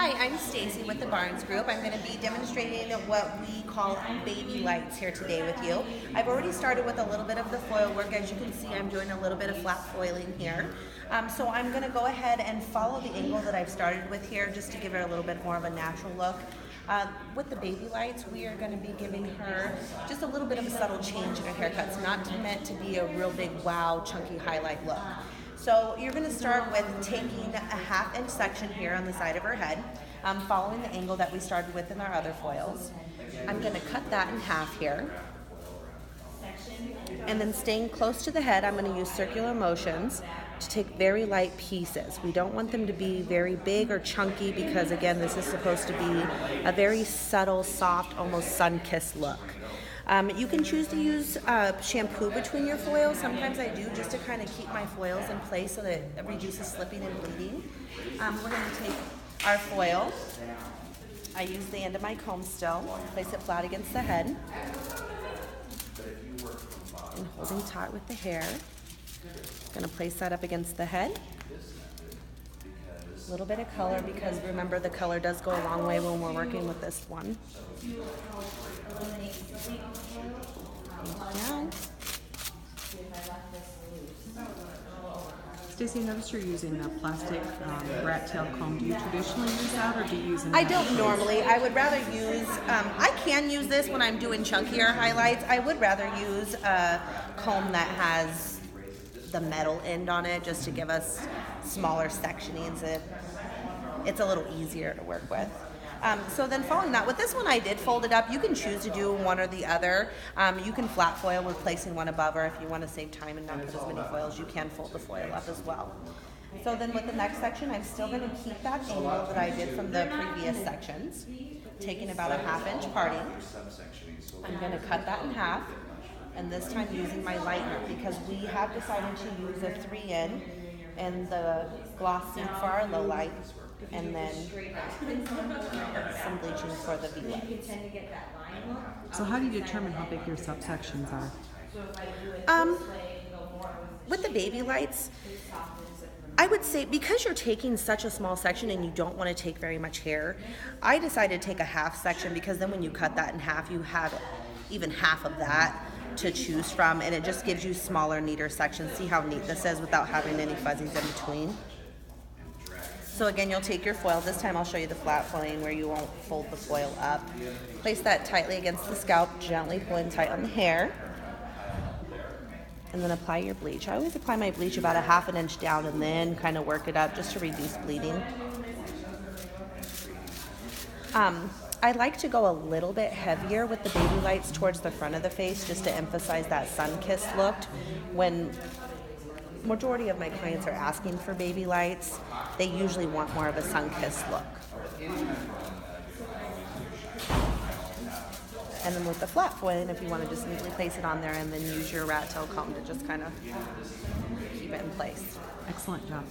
Hi, I'm Stacy with the Barnes Group. I'm going to be demonstrating what we call baby lights here today with you. I've already started with a little bit of the foil work. As you can see, I'm doing a little bit of flat foiling here. So I'm going to go ahead and follow the angle that I've started with here just to give it a little bit more of a natural look. With the baby lights, we are going to be giving her just a little bit of a subtle change in her haircut. It's not meant to be a real big wow chunky highlight look. So you're going to start with taking a 1/2 inch section here on the side of her head, following the angle that we started with in our other foils. I'm going to cut that in half here. And then staying close to the head, I'm going to use circular motions to take very light pieces. We don't want them to be very big or chunky because, again, this is supposed to be a very subtle, soft, almost sun-kissed look. You can choose to use shampoo between your foils. Sometimes I do just to kind of keep my foils in place so that it reduces slipping and bleeding. We're going to take our foil. I use the end of my comb still, place it flat against the head, and holding taut with the hair. Going to place that up against the head. A little bit of color because remember the color does go a long way when we're working with this one. Down. Stacey, I noticed you're using a plastic rat tail comb. Do you traditionally use that, or do you use? I don't normally. I would rather use. I can use this when I'm doing chunkier highlights. I would rather use a comb that has the metal end on it, just to give us smaller sectionings. It's a little easier to work with. So then following that, with this one I did fold it up. You can choose to do one or the other. You can flat foil with placing one above her. If you want to save time and not put as many foils, you can fold the foil up as well. So then with the next section, I'm still going to keep that angle that I did from the previous sections, taking about a 1/2 inch parting. I'm going to cut that in half, and this time using my lightener because we have decided to use a 3-in and the gloss seed for our low light, and then some bleaching for the V-lights. So how do you determine how big your subsections are? With the baby lights, I would say because you're taking such a small section and you don't want to take very much hair, I decided to take a 1/2 section because then when you cut that in half, you have even half of that to choose from, and it just gives you smaller, neater sections. See how neat this is without having any fuzzies in between. So again, you'll take your foil. This time I'll show you the flat foiling where you won't fold the foil up. Place that tightly against the scalp, gently pulling tight on the hair. And then apply your bleach. I always apply my bleach about a 1/2 inch down and then kind of work it up just to reduce bleeding. I like to go a little bit heavier with the baby lights towards the front of the face just to emphasize that sun-kissed look. When majority of my clients are asking for baby lights, they usually want more of a sun-kissed look. And then with the flat foiling, if you want to just neatly place it on there and then use your rat tail comb to just kind of keep it in place. Excellent job.